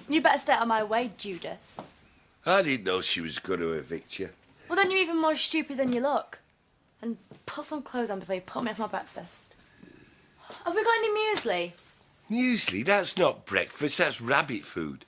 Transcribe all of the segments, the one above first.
You better stay out of my way, Judas. I didn't know she was going to evict you. Well, then you're even more stupid than you look. And put some clothes on before you put me off my breakfast. Have we got any muesli? Muesli? That's not breakfast, that's rabbit food.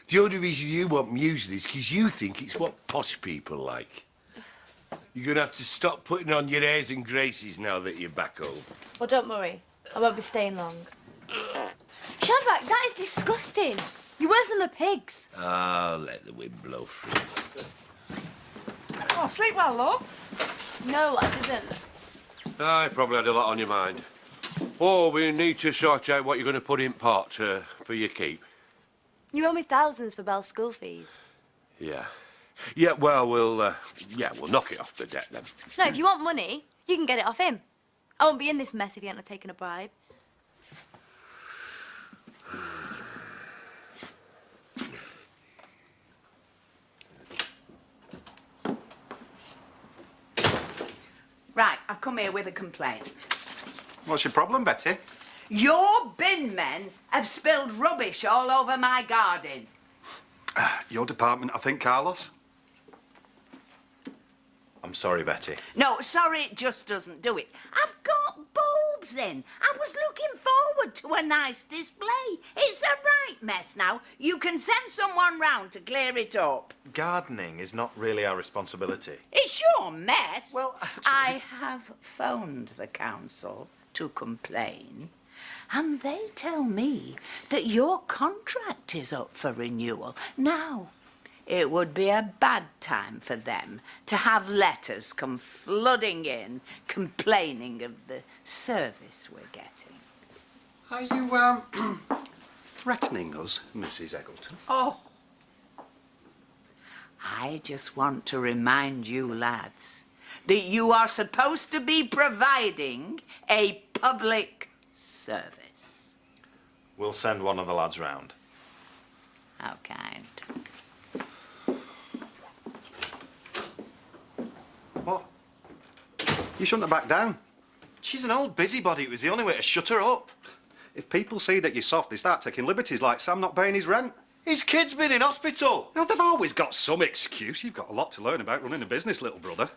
The only reason you want muesli is because you think it's what posh people like. You're going to have to stop putting on your airs and graces now that you're back home. Well, don't worry. I won't be staying long. Shadrach, that is disgusting. You're worse than the pigs. I'll let the wind blow through. Oh, sleep well, love. No, I didn't. I probably had a lot on your mind. Oh, we need to sort out what you're going to put in pot for your keep. You owe me thousands for Belle's school fees. Yeah. Yeah, well, we'll knock it off the debt then. No, if you want money, you can get it off him. I won't be in this mess if you hadn't taken a bribe. Right, I've come here with a complaint. What's your problem, Betty? Your bin men have spilled rubbish all over my garden. Your department, I think, Carlos. I'm sorry, Betty. No, sorry, it just doesn't do it. I've got bulbs in. I was looking forward to a nice display. It's a right mess now. You can send someone round to clear it up. Gardening is not really our responsibility. It's your mess. Well, actually... I have phoned the council to complain, and they tell me that your contract is up for renewal. Now, it would be a bad time for them to have letters come flooding in complaining of the service we're getting. Are you, threatening us, Mrs. Eggleton? Oh. I just want to remind you lads that you are supposed to be providing a public service. We'll send one of the lads round. How kind. What? You shouldn't have backed down. She's an old busybody. It was the only way to shut her up. If people see that you're soft, they start taking liberties like Sam not paying his rent. His kid's been in hospital. Now, they've always got some excuse. You've got a lot to learn about running a business, little brother.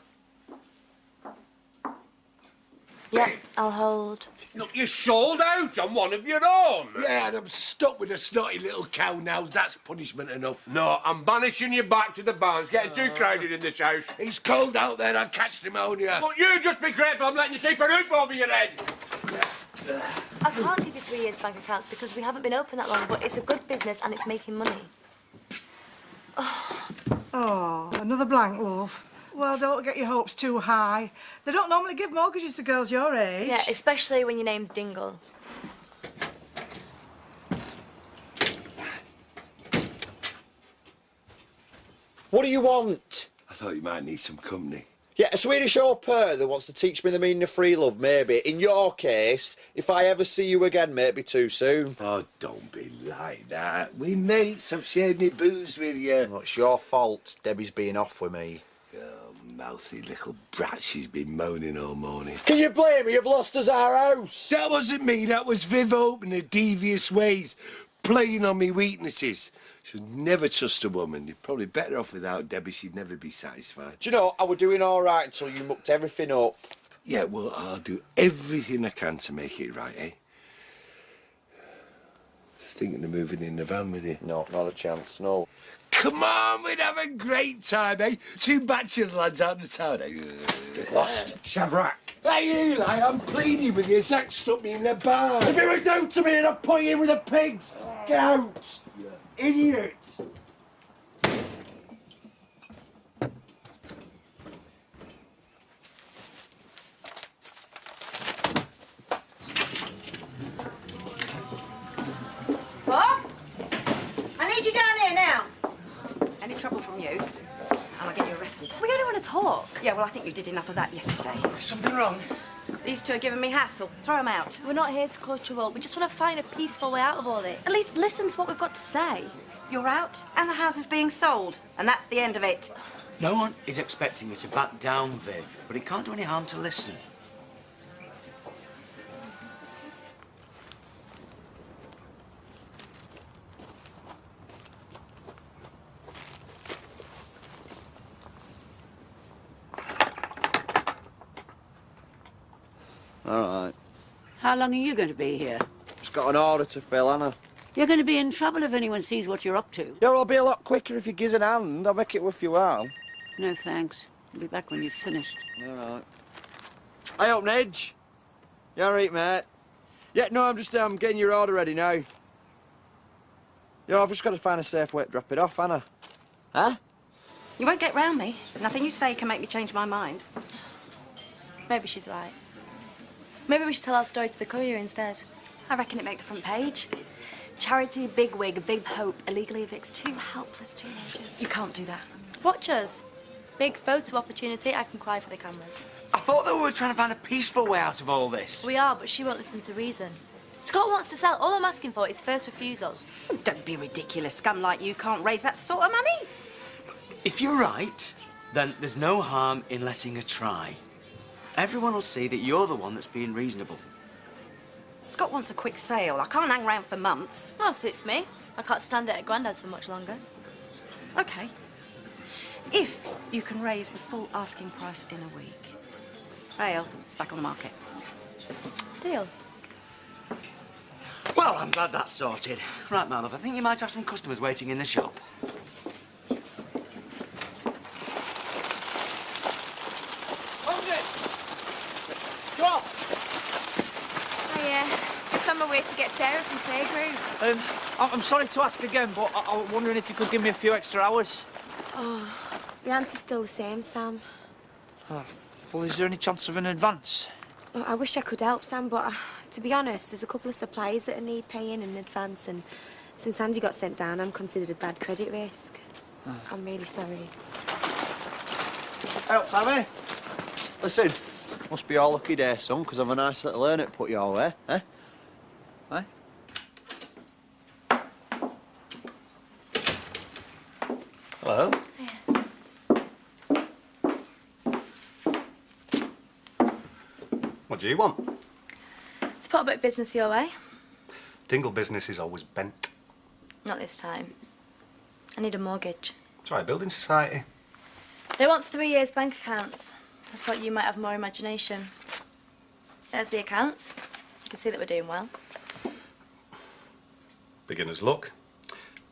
Yeah, I'll hold. Look, you sold out on one of your own. Yeah, and I'm stuck with a snotty little cow now. That's punishment enough. No, I'm banishing you back to the barn. It's getting too crowded in this house. It's cold out there. I'll catch pneumonia. Look, you just be grateful I'm letting you keep a roof over your head. I can't give you 3 years' bank accounts because we haven't been open that long, but it's a good business and it's making money. Oh, another blank, love. Well, don't get your hopes too high. They don't normally give mortgages to girls your age. Yeah, especially when your name's Dingle. What do you want? I thought you might need some company. Yeah, a Swedish au pair that wants to teach me the meaning of free love, maybe. In your case, if I ever see you again, may it be too soon. Oh, don't be like that. We mates. I've shared me booze with you. Well, it's your fault Debbie's being off with me. Oh, mouthy little brat. She's been moaning all morning. Can you blame me? You've lost us our house. That wasn't me. That was Viv Open her devious ways, playing on me weaknesses. Should never trust a woman. You're probably better off without Debbie. She'd never be satisfied. Do you know, I were doing all right until you mucked everything up. Yeah, well, I'll do everything I can to make it right, eh? Just thinking of moving in the van with you. No, not a chance, no. Come on, we'd have a great time, eh? 2 bachelor lads out in the town, eh? Lost. Shadrach. Hey, Eli, I'm pleading with you. Zach stuck me in the bar. If you were down to me and I'd put you in with the pigs, get out. Idiot! What? I need you down here now. Any trouble from you, and I'll get you arrested. We only want to talk. Yeah, well, I think you did enough of that yesterday. Is something wrong? These two are giving me hassle. Throw them out. We're not here to cause trouble. We just want to find a peaceful way out of all this. At least listen to what we've got to say. You're out, and the house is being sold, and that's the end of it. No one is expecting you to back down, Viv, but it can't do any harm to listen. How long are you going to be here? Just got an order to fill, Anna. You're going to be in trouble if anyone sees what you're up to. Yeah, well, I'll be a lot quicker if you gives an hand. I'll make it with you while. No, thanks. I'll be back when you've finished. All right. Hey up, Nedge. You all right, mate? Yeah, no, I'm just getting your order ready now. Yeah, I've just got to find a safe way to drop it off, Anna. Huh? You won't get round me. Nothing you say can make me change my mind. Maybe she's right. Maybe we should tell our story to the courier instead. I reckon it'd make the front page. Charity bigwig, big hope, illegally evicts 2 helpless teenagers. You can't do that. Watch us. Big photo opportunity, I can cry for the cameras. I thought that we were trying to find a peaceful way out of all this. We are, but she won't listen to reason. Scott wants to sell. All I'm asking for is first refusal. Don't be ridiculous. Scum like you can't raise that sort of money. If you're right, then there's no harm in letting her try. Everyone will see that you're the one that's being reasonable. Scott wants a quick sale. I can't hang around for months. Oh, suits me. I can't stand it at Grandad's for much longer. OK. If you can raise the full asking price in a week. Fail, it's back on the market. Deal. Well, I'm glad that's sorted. Right, my love, I think you might have some customers waiting in the shop. Just on my way to get Sarah from playgroup. I'm sorry to ask again, but I was wondering if you could give me a few extra hours. Oh, the answer's still the same, Sam. Oh, well, is there any chance of an advance? Oh, I wish I could help, Sam, but to be honest, there's a couple of suppliers that need paying in advance, and since Andy got sent down, I'm considered a bad credit risk. Oh. I'm really sorry. Hey up, Sammy. Listen, must be your lucky day, son, because I've a nice little earner to put your way, eh? Eh? Hello. What do you want? To put a bit of business your way. Dingle business is always bent. Not this time. I need a mortgage. Try a building society. They want 3 years bank accounts. I thought you might have more imagination. There's the accounts. You can see that we're doing well. Beginner's luck.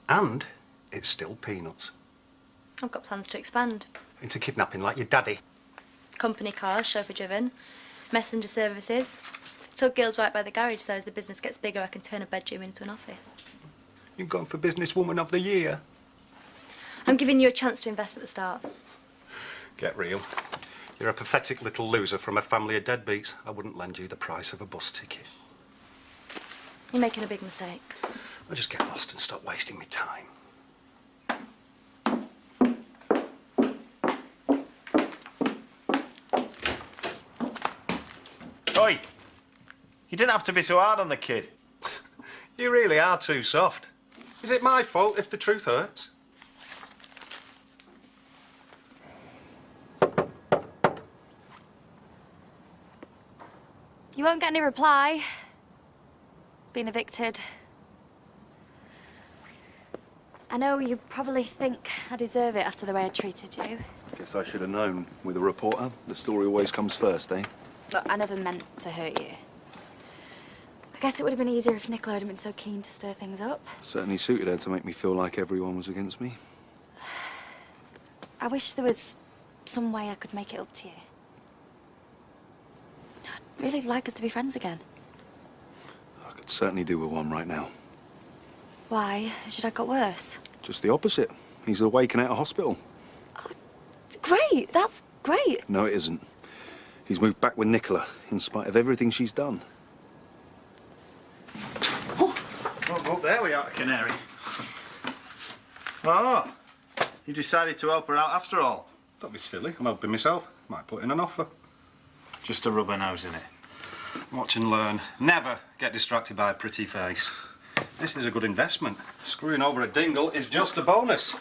And it's still peanuts. I've got plans to expand. Into kidnapping like your daddy. Company cars, chauffeur-driven, messenger services. Took girls right by the garage, so as the business gets bigger, I can turn a bedroom into an office. You've gone for Businesswoman of the Year. I'm giving you a chance to invest at the start. Get real. You're a pathetic little loser from a family of deadbeats. I wouldn't lend you the price of a bus ticket. You're making a big mistake. I'll just get lost and stop wasting my time. Oi! You didn't have to be so hard on the kid. You really are too soft. Is it my fault if the truth hurts? You won't get any reply. Been evicted. I know you probably think I deserve it after the way I treated you. Guess I should have known. With a reporter, the story always comes first, eh? Look, I never meant to hurt you. I guess it would have been easier if Nicola hadn't been so keen to stir things up. Certainly suited her to make me feel like everyone was against me. I wish there was some way I could make it up to you. I'd really like us to be friends again. I could certainly do with one right now. Why? Has your dad got worse? Just the opposite. He's awake and out of hospital. Oh, great! That's great! No, it isn't. He's moved back with Nicola, in spite of everything she's done. Oh, there we are, Canary. Oh, you decided to help her out after all? Don't be silly. I'm helping myself. Might put in an offer. Just a rubber nose, innit? Watch and learn. Never get distracted by a pretty face. This is a good investment. Screwing over a dingle is just a bonus.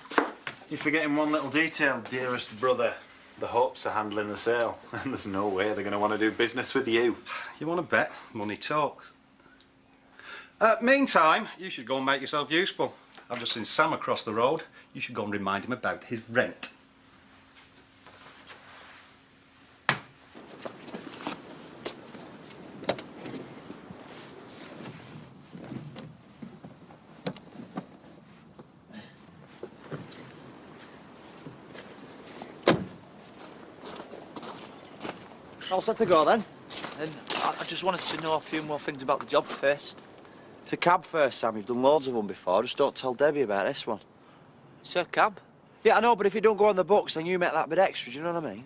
You're forgetting one little detail, dearest brother. The Hopes are handling the sale, and there's no way they're going to want to do business with you. You want to bet? Money talks. Meantime, you should go and make yourself useful. I've just seen Sam across the road. You should go and remind him about his rent. All set to go then? And I just wanted to know a few more things about the job first. It's a cab first, Sam. You've done loads of them before. Just don't tell Debbie about this one. It's a cab. Yeah, I know, but if you don't go on the books, then you make that bit extra, do you know what I mean?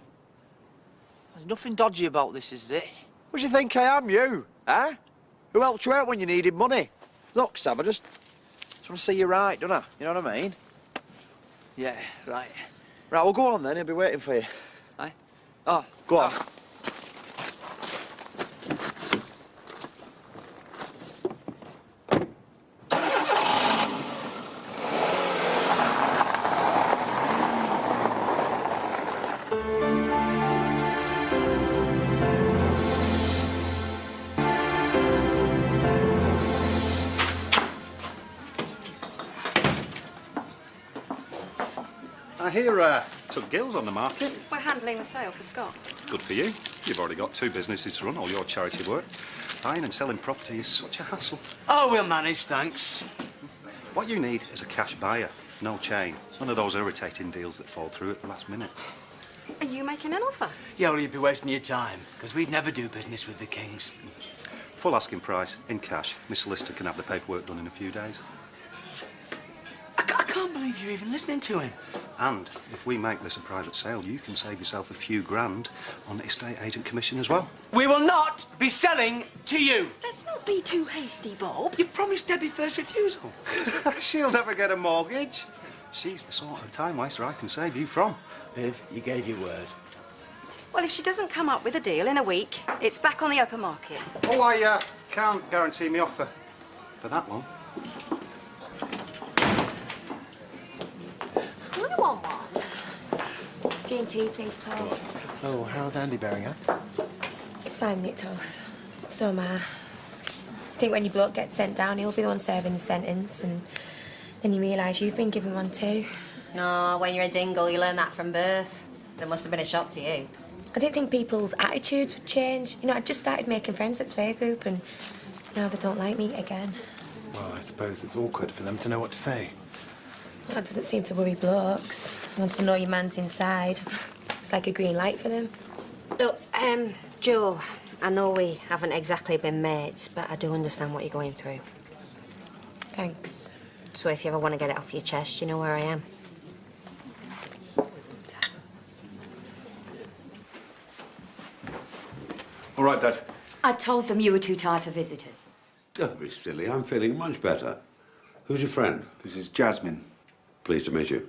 There's nothing dodgy about this, is there? What do you think I am, you? Huh? Who helped you out when you needed money? Look, Sam, I just want to see you right, don't I? You know what I mean? Yeah, right. Right, well, go on then. He'll be waiting for you. Aye? Oh, Go on. I hear took Gills on the market. We're handling the sale for Scott. Good for you. You've already got 2 businesses to run, all your charity work. Buying and selling property is such a hassle. Oh, we'll manage, thanks. What you need is a cash buyer, no chain. It's one of those irritating deals that fall through at the last minute. Are you making an offer? Yeah, well, you'd be wasting your time, because we'd never do business with the Kings. Full asking price, in cash. Miss Solicitor can have the paperwork done in a few days. I can't believe you're even listening to him. And if we make this a private sale, you can save yourself a few grand on the estate agent commission as well. We will not be selling to you. Let's not be too hasty, Bob. You promised Debbie first refusal. She'll never get a mortgage. She's the sort of time waster I can save you from. Viv, you gave your word. Well, if she doesn't come up with a deal in a week, it's back on the open market. Oh, I can't guarantee me offer for that one. I want one. G&T, please, Pauls. Oh, how's Andy bearing up? It's finding it tough. So am I. I think when your bloke gets sent down, he'll be the one serving the sentence, and then you realise you've been given one too. No, when you're a dingle, you learn that from birth. It must have been a shock to you. I didn't think people's attitudes would change. You know, I just started making friends at playgroup, and now they don't like me again. Well, I suppose it's awkward for them to know what to say. That doesn't seem to worry blokes. Once they know your man's inside, it's like a green light for them. Look, Joe, I know we haven't exactly been mates, but I do understand what you're going through. Thanks. So if you ever want to get it off your chest, you know where I am. All right, Dad. I told them you were too tired for visitors. Don't be silly. I'm feeling much better. Who's your friend? This is Jasmine. Pleased to meet you.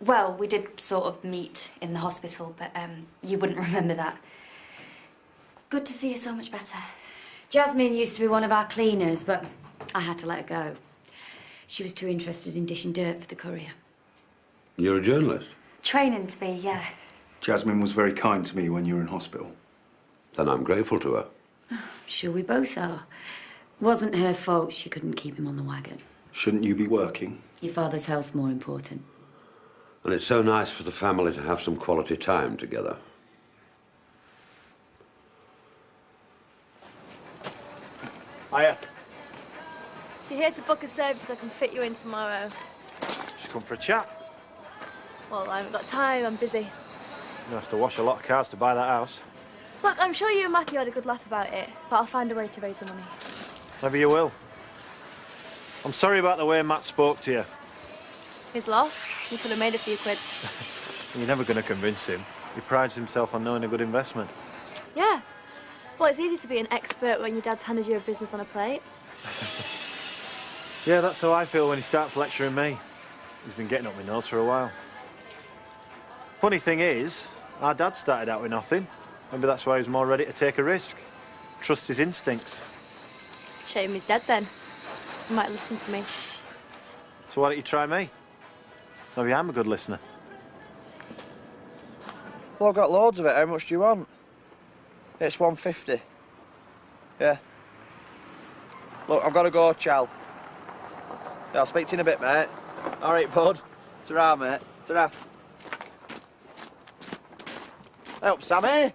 Well, we did sort of meet in the hospital, but you wouldn't remember that. Good to see you so much better. Jasmine used to be one of our cleaners, but I had to let her go. She was too interested in dishing dirt for the Courier. You're a journalist? Training to be, yeah. Jasmine was very kind to me when you were in hospital. Then I'm grateful to her. Sure we both are. Wasn't her fault she couldn't keep him on the wagon. Shouldn't you be working? Your father's health's more important. And it's so nice for the family to have some quality time together. Hiya. You're here to book a service I can fit you in tomorrow. Just come for a chat. Well, I haven't got time, I'm busy. You have to wash a lot of cars to buy that house. Look, I'm sure you and Matthew had a good laugh about it, but I'll find a way to raise the money. Maybe you will. I'm sorry about the way Matt spoke to you. His loss? You could have made a few quid. You're never going to convince him. He prides himself on knowing a good investment. Yeah. Well, it's easy to be an expert when your dad's handed you a business on a plate. Yeah, that's how I feel when he starts lecturing me. He's been getting up my nose for a while. Funny thing is, our dad started out with nothing. Maybe that's why he was more ready to take a risk. Trust his instincts. Shame he's dead then. He might listen to me. So why don't you try me? Maybe I'm a good listener. Well, I've got loads of it. How much do you want? It's £150. Yeah. Look, I've got to go, Chal. Yeah, I'll speak to you in a bit, mate. All right, bud. Ta-ra, mate. Ta-ra. Help, Sammy.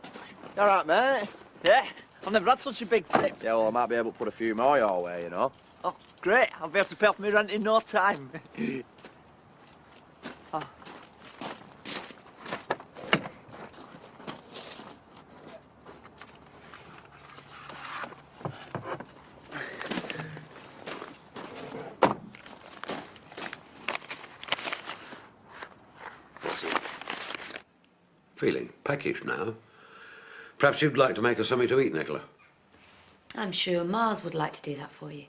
You all right, mate? Yeah, I've never had such a big tip. Yeah, well, I might be able to put a few more your way, you know. Oh, great. I'll be able to pay off my rent in no time. Feeling peckish now. Perhaps you'd like to make us something to eat, Nicola? I'm sure Mars would like to do that for you.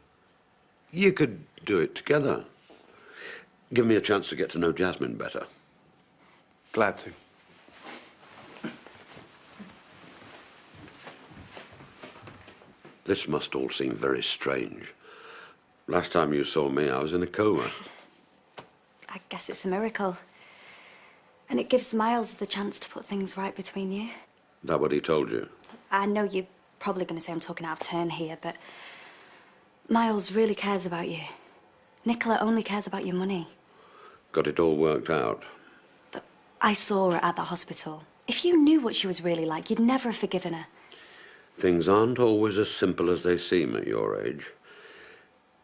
You could do it together. Give me a chance to get to know Jasmine better. Glad to. This must all seem very strange. Last time you saw me, I was in a coma. I guess it's a miracle. And it gives Miles the chance to put things right between you. That what he told you? I know you're probably going to say I'm talking out of turn here, but Miles really cares about you. Nicola only cares about your money. Got it all worked out? I saw her at the hospital. If you knew what she was really like, you'd never have forgiven her. Things aren't always as simple as they seem at your age.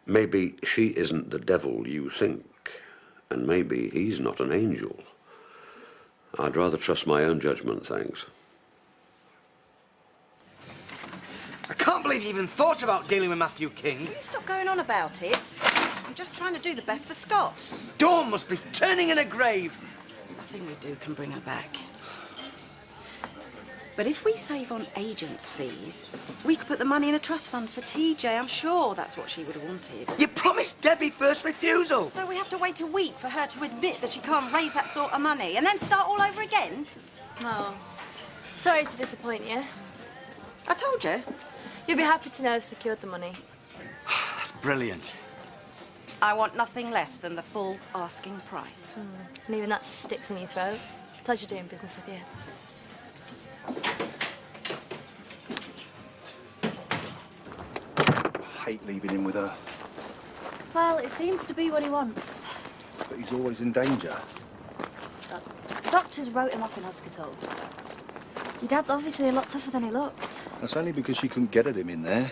Maybe she isn't the devil you think, and maybe he's not an angel. I'd rather trust my own judgment, thanks. I can't believe you even thought about dealing with Matthew King. Will you stop going on about it? I'm just trying to do the best for Scott. Dawn must be turning in a grave. Nothing we do can bring her back. But if we save on agents' fees, we could put the money in a trust fund for TJ. I'm sure that's what she would have wanted. You promised Debbie first refusal. So we have to wait a week for her to admit that she can't raise that sort of money and then start all over again? Oh, sorry to disappoint you. I told you. You'll be happy to know I've secured the money. That's brilliant. I want nothing less than the full asking price. And even that sticks in your throat. Pleasure doing business with you. I hate leaving him with her, Well, it seems to be what he wants. but he's always in danger. The doctors wrote him off in hospital. Your dad's obviously a lot tougher than he looks. That's only because she couldn't get at him in there.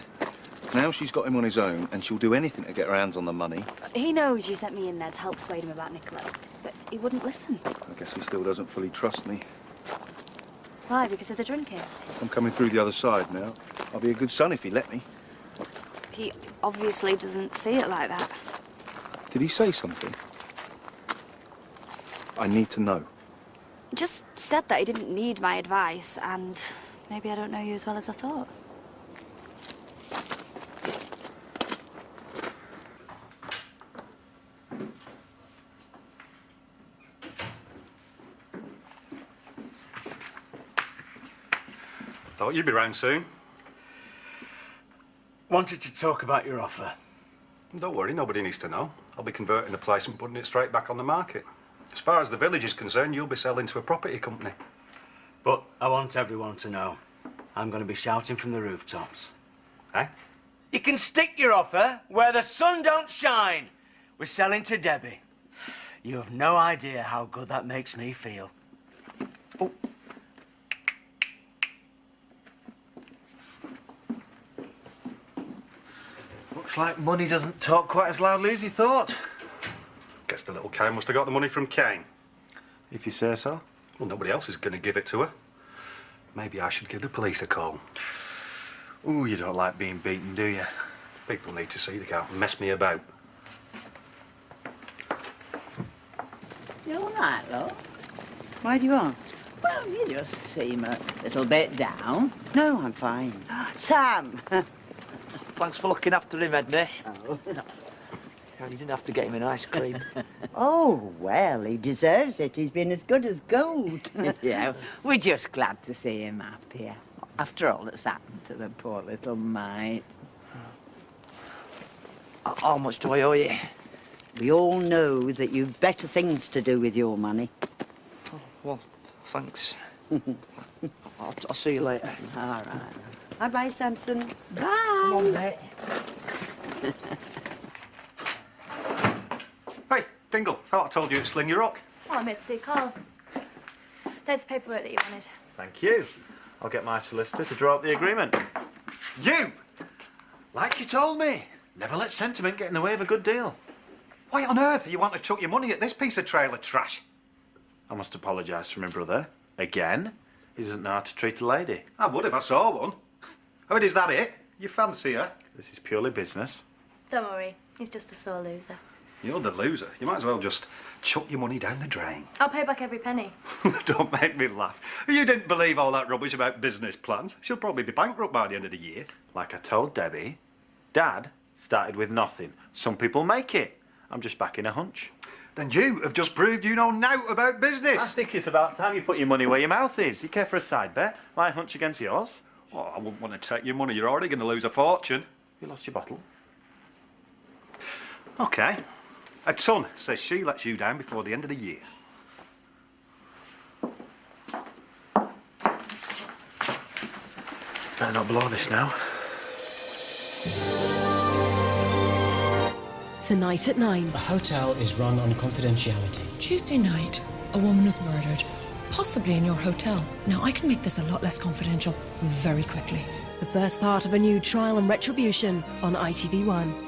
Now she's got him on his own, and she'll do anything to get her hands on the money. He knows you sent me in there to help persuade him about Nicola, but he wouldn't listen. I guess he still doesn't fully trust me. Why? Because of the drinking? I'm coming through the other side now. I'll be a good son if he let me. He obviously doesn't see it like that. Did he say something? I need to know. Just said that he didn't need my advice, and maybe I don't know you as well as I thought. Thought you'd be round soon. Wanted to talk about your offer. Don't worry, nobody needs to know. I'll be converting the place and putting it straight back on the market. As far as the village is concerned, you'll be selling to a property company. But I want everyone to know. I'm going to be shouting from the rooftops. Eh? You can stick your offer where the sun don't shine. We're selling to Debbie. You have no idea how good that makes me feel. Looks like money doesn't talk quite as loudly as he thought. Guess the little cow must have got the money from Kane. If you say so. Well, nobody else is going to give it to her. Maybe I should give the police a call. Ooh, you don't like being beaten, do you? People need to see they can't mess me about. You all right, love? Why do you ask? Well, you just seem a little bit down. No, I'm fine. Sam! Thanks for looking after him, Edna. Oh. You didn't have to get him an ice cream. Oh, well, he deserves it. He's been as good as gold. Yeah, we're just glad to see him happy. After all that's happened to the poor little mite. How much do I owe you? We all know that you've better things to do with your money. Oh, well, thanks. I'll see you later. All right. Bye-bye, Samson. Bye. Come on, mate. Hey, Dingle, thought I told you to sling your rock. Well, I'm here to see Carl. There's the paperwork that you wanted. Thank you. I'll get my solicitor to draw up the agreement. You! Like you told me. Never let sentiment get in the way of a good deal. Why on earth do you want to chuck your money at this piece of trailer trash? I must apologise for my brother. Again. He doesn't know how to treat a lady. I would if I saw one. I mean, is that it? You fancy her? This is purely business. Don't worry, he's just a sore loser. You're the loser. You might as well just chuck your money down the drain. I'll pay back every penny. Don't make me laugh. You didn't believe all that rubbish about business plans. She'll probably be bankrupt by the end of the year. Like I told Debbie, Dad started with nothing. Some people make it. I'm just backing a hunch. Then you have just proved you know nought about business. I think it's about time you put your money where your mouth is. You care for a side bet? My hunch against yours? Oh, I wouldn't want to take your money. You're already going to lose a fortune. You lost your bottle. OK. A ton says she lets you down before the end of the year. Better not blow this now. Tonight at 9. The hotel is run on confidentiality. Tuesday night, a woman was murdered, possibly in your hotel. Now, I can make this a lot less confidential very quickly. The first part of a new Trial and Retribution on ITV1.